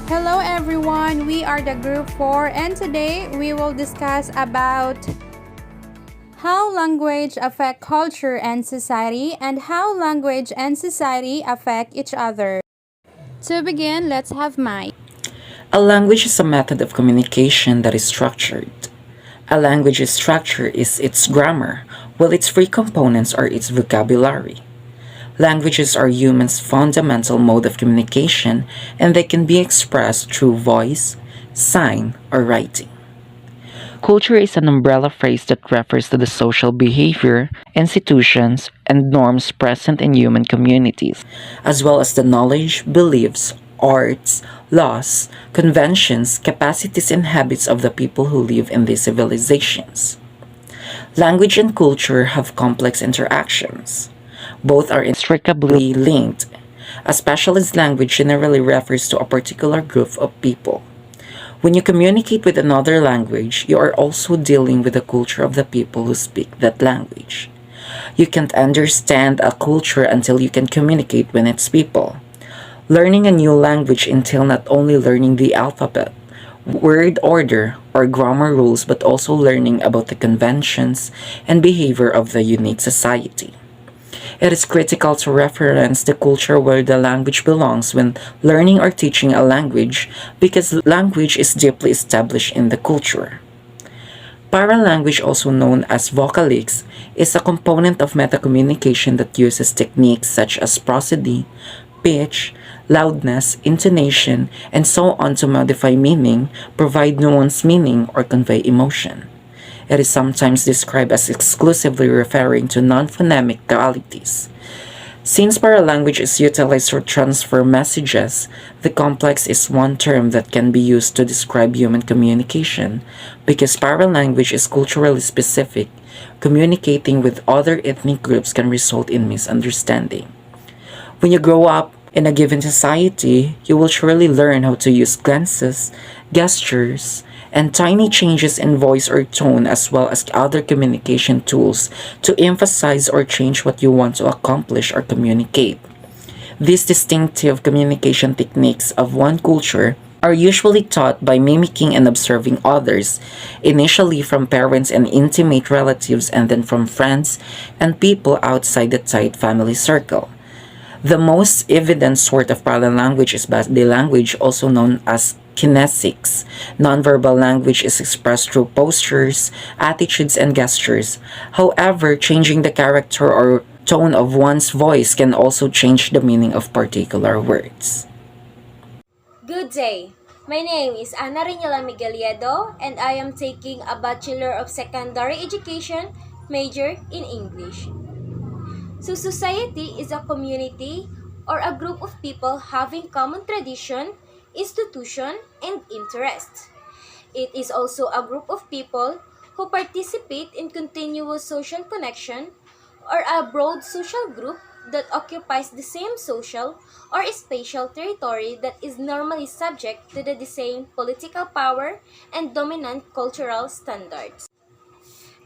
Hello everyone, we are the group 4 and today we will discuss about how language affect culture and society and how language and society affect each other. To begin, let's have Mike. A language is a method of communication that is structured. A language's structure is its grammar, while its three components are its vocabulary. Languages are humans' fundamental mode of communication and they can be expressed through voice, sign, or writing. Culture is an umbrella phrase that refers to the social behavior, institutions, and norms present in human communities, as well as the knowledge, beliefs, arts, laws, conventions, capacities, and habits of the people who live in these civilizations. Language and culture have complex interactions. Both are inextricably linked. A specialist language generally refers to a particular group of people. When you communicate with another language, you are also dealing with the culture of the people who speak that language. You can't understand a culture until you can communicate with its people. Learning a new language entails not only learning the alphabet, word order, or grammar rules, but also learning about the conventions and behavior of the unique society. It is critical to reference the culture where the language belongs when learning or teaching a language because language is deeply established in the culture. Paralanguage, also known as vocalics, is a component of metacommunication that uses techniques such as prosody, pitch, loudness, intonation, and so on to modify meaning, provide nuanced meaning, or convey emotion. It is sometimes described as exclusively referring to non-phonemic qualities. Since paralanguage is utilized to transfer messages, the complex is one term that can be used to describe human communication because paralanguage is culturally specific. Communicating with other ethnic groups can result in misunderstanding. When you grow up in a given society, you will surely learn how to use glances, gestures, and tiny changes in voice or tone as well as other communication tools to emphasize or change what you want to accomplish or communicate. These distinctive communication techniques of one culture are usually taught by mimicking and observing others, initially from parents and intimate relatives and then from friends and people outside the tight family circle. The most evident sort of paralanguage is body language, also known as kinesics. Nonverbal language is expressed through postures, attitudes, and gestures. However, changing the character or tone of one's voice can also change the meaning of particular words. Good day. My name is Ana Reñola Migueliedo and I am taking a Bachelor of Secondary Education major in English. So society is a community or a group of people having common tradition, institution, and interests. It is also a group of people who participate in continuous social connection or a broad social group that occupies the same social or spatial territory that is normally subject to the same political power and dominant cultural standards.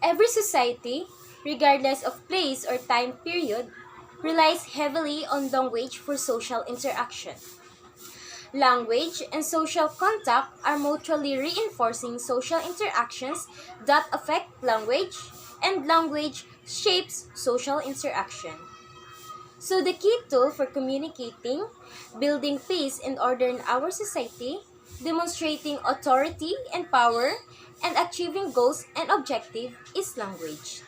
Every society, regardless of place or time period, relies heavily on language for social interaction. Language and social contact are mutually reinforcing social interactions that affect language, and language shapes social interaction. So, the key tool for communicating, building peace and order in our society, demonstrating authority and power, and achieving goals and objectives is language.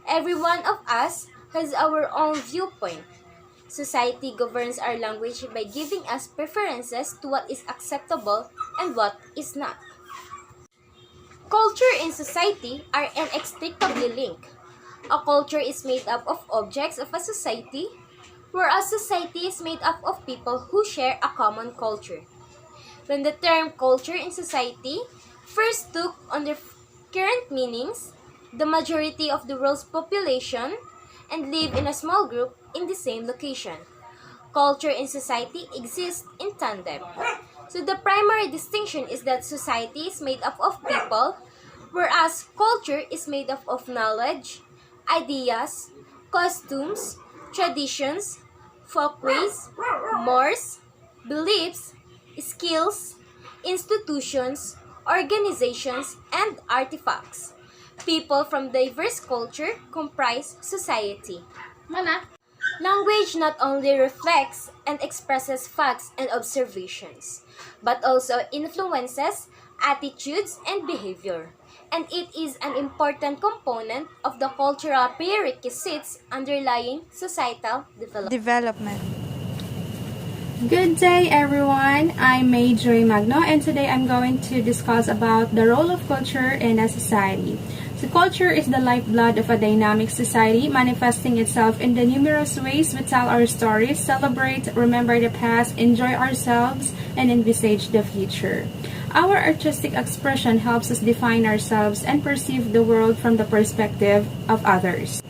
Every one of us has our own viewpoint. Society governs our language by giving us preferences to what is acceptable and what is not. Culture and society are inextricably linked. A culture is made up of objects of a society, whereas society is made up of people who share a common culture. When the term culture in society first took on their current meanings, the majority of the world's population and live in a small group in the same location. Culture and society exist in tandem. So the primary distinction is that society is made up of people, whereas culture is made up of knowledge, ideas, costumes, traditions, folkways, mores, beliefs, skills, institutions, organizations, and artifacts. People from diverse culture comprise society. Language not only reflects and expresses facts and observations, but also influences attitudes and behavior, and it is an important component of the cultural prerequisites underlying societal development. Good day everyone, I'm May Joy Magno and today I'm going to discuss about the role of culture in a society. So culture is the lifeblood of a dynamic society, manifesting itself in the numerous ways we tell our stories, celebrate, remember the past, enjoy ourselves, and envisage the future. Our artistic expression helps us define ourselves and perceive the world from the perspective of others.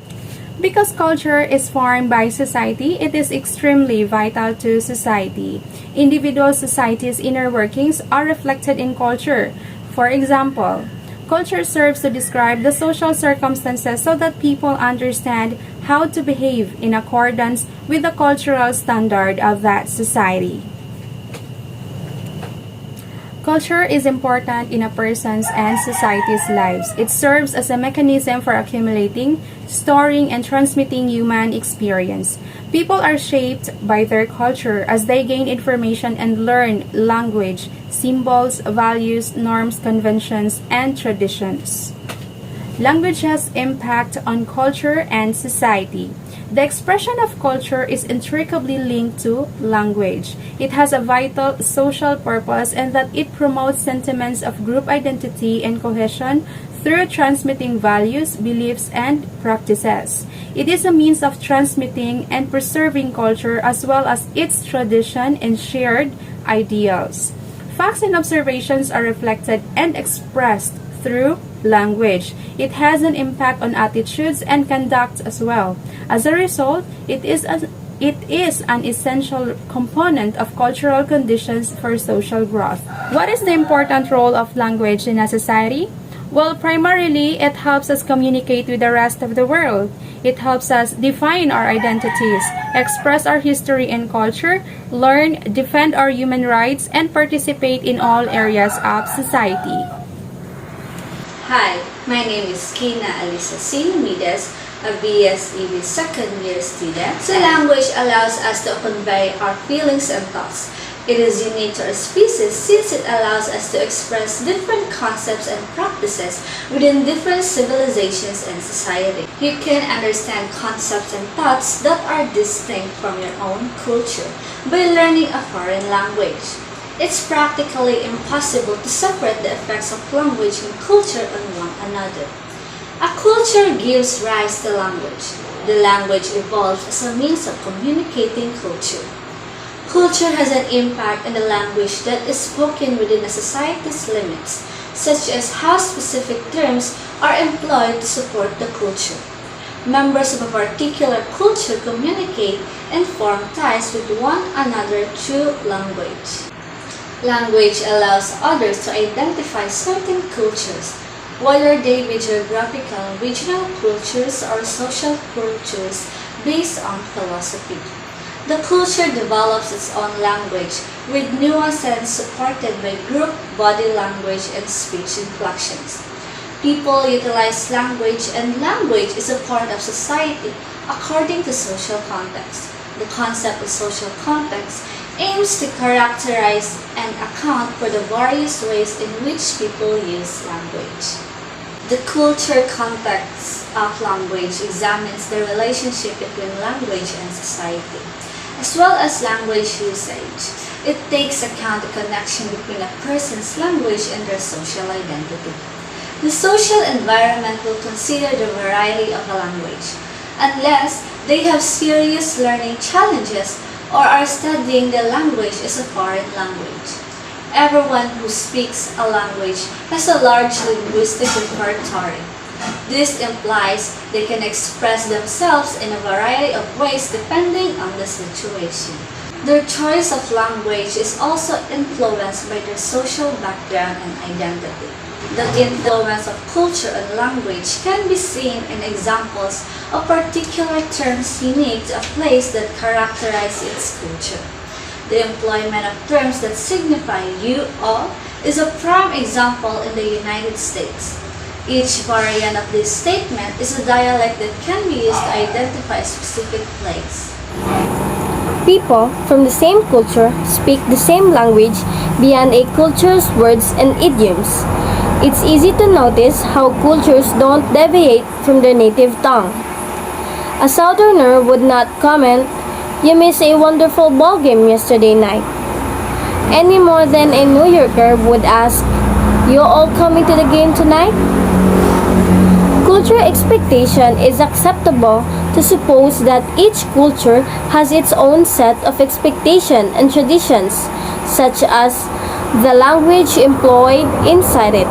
Because culture is formed by society, it is extremely vital to society. Individual societies' inner workings are reflected in culture. For example, culture serves to describe the social circumstances so that people understand how to behave in accordance with the cultural standard of that society. Culture is important in a person's and society's lives. It serves as a mechanism for accumulating, storing, and transmitting human experience. People are shaped by their culture as they gain information and learn language, symbols, values, norms, conventions, and traditions. Language has impact on culture and society. The expression of culture is intricately linked to language. It has a vital social purpose in that it promotes sentiments of group identity and cohesion through transmitting values, beliefs, and practices. It is a means of transmitting and preserving culture as well as its tradition and shared ideals. Facts and observations are reflected and expressed through language. It has an impact on attitudes and conduct as well. As a result, it is an essential component of cultural conditions for social growth. What is the important role of language in a society? Well, primarily, it helps us communicate with the rest of the world. It helps us define our identities, express our history and culture, learn, defend our human rights, and participate in all areas of society. Hi, my name is Kina Alisa Sinumides, a BSEB second year student. So language allows us to convey our feelings and thoughts. It is unique to our species since it allows us to express different concepts and practices within different civilizations and society. You can understand concepts and thoughts that are distinct from your own culture by learning a foreign language. It's practically impossible to separate the effects of language and culture on one another. A culture gives rise to language. The language evolves as a means of communicating culture. Culture has an impact on the language that is spoken within a society's limits, such as how specific terms are employed to support the culture. Members of a particular culture communicate and form ties with one another through language. Language allows others to identify certain cultures, whether they be geographical, regional cultures, or social cultures based on philosophy. The culture develops its own language with nuances supported by group, body language, and speech inflections. People utilize language, and language is a part of society according to social context. The concept of social context aims to characterize and account for the various ways in which people use language. The culture context of language examines the relationship between language and society, as well as language usage. It takes account the connection between a person's language and their social identity. The social environment will consider the variety of a language, unless they have serious learning challenges or are studying the language as a foreign language. Everyone who speaks a language has a large linguistic repertoire. This implies they can express themselves in a variety of ways depending on the situation. Their choice of language is also influenced by their social background and identity. The influence of culture on language can be seen in examples of particular terms unique to a place that characterize its culture. The employment of terms that signify you all is a prime example in the United States. Each variant of this statement is a dialect that can be used to identify a specific place. People from the same culture speak the same language beyond a culture's words and idioms. It's easy to notice how cultures don't deviate from their native tongue. A southerner would not comment, "You missed a wonderful ball game yesterday night," any more than a New Yorker would ask, "You all coming to the game tonight?" Cultural expectation is acceptable to suppose that each culture has its own set of expectation and traditions, such as the language employed inside it.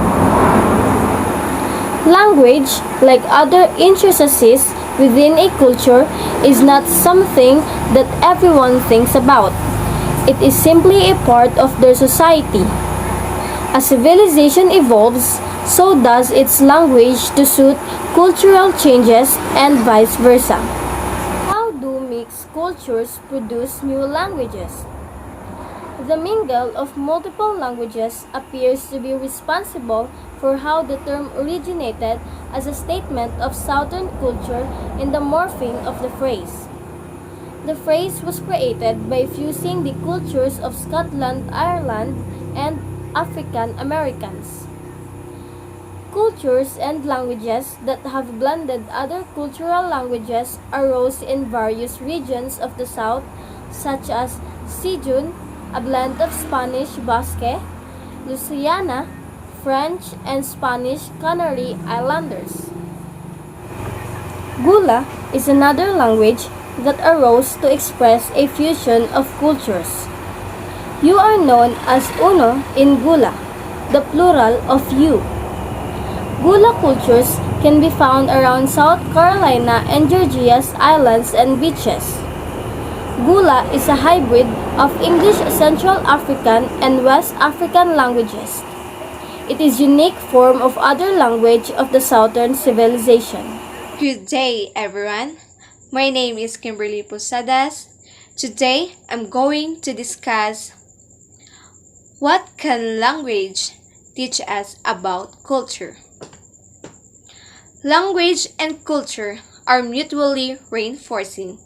Language, like other intricacies within a culture, is not something that everyone thinks about. It is simply a part of their society. As civilization evolves, so does its language to suit cultural changes and vice versa. How do mixed cultures produce new languages? The mingle of multiple languages appears to be responsible for how the term originated as a statement of Southern culture in the morphing of the phrase. The phrase was created by fusing the cultures of Scotland, Ireland, and African Americans. Cultures and languages that have blended other cultural languages arose in various regions of the South, such as Sijun, a blend of Spanish Basque, Louisiana, French, and Spanish Canary Islanders. Gula is another language that arose to express a fusion of cultures. You are known as uno in Gula, the plural of you. Gula cultures can be found around South Carolina and Georgia's islands and beaches. Gula is a hybrid of English Central African and West African languages. It is a unique form of other language of the Southern civilization. Good day, everyone. My name is Kimberly Posadas. Today, I'm going to discuss what can language teach us about culture. Language and culture are mutually reinforcing.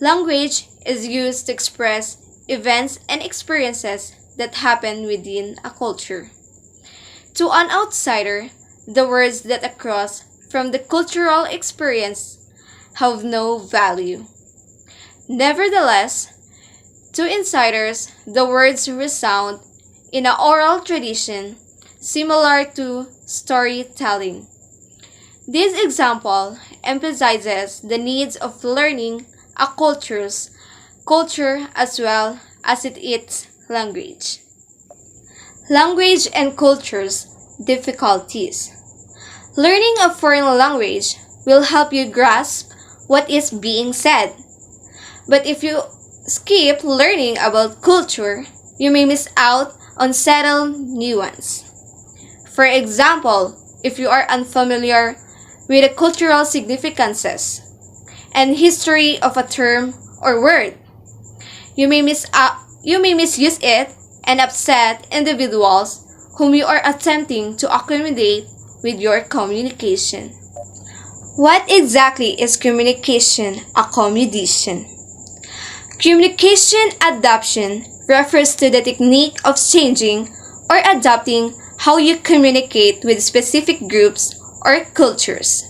Language is used to express events and experiences that happen within a culture. To an outsider, the words that across from the cultural experience have no value. Nevertheless, to insiders, the words resound in an oral tradition similar to storytelling. This example emphasizes the needs of learning a culture as well as its language. Language and cultures difficulties. Learning a foreign language will help you grasp what is being said. But if you skip learning about culture, you may miss out on subtle nuance. For example, if you are unfamiliar with the cultural significances and history of a term or word, you may misuse it and upset individuals whom you are attempting to accommodate with your communication. What exactly is communication accommodation? Communication adaptation refers to the technique of changing or adapting how you communicate with specific groups or cultures.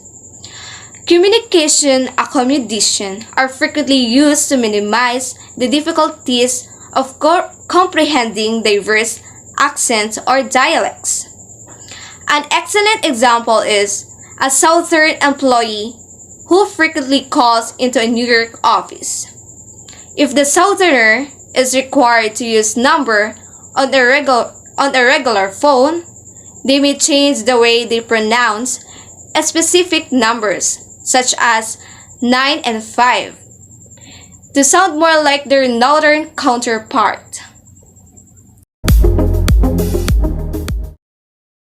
Communication accommodation are frequently used to minimize the difficulties of comprehending diverse accents or dialects. An excellent example is a Southern employee who frequently calls into a New York office. If the Southerner is required to use number on a regular phone, they may change the way they pronounce a specific numbers, such as 9 and 5, to sound more like their northern counterpart.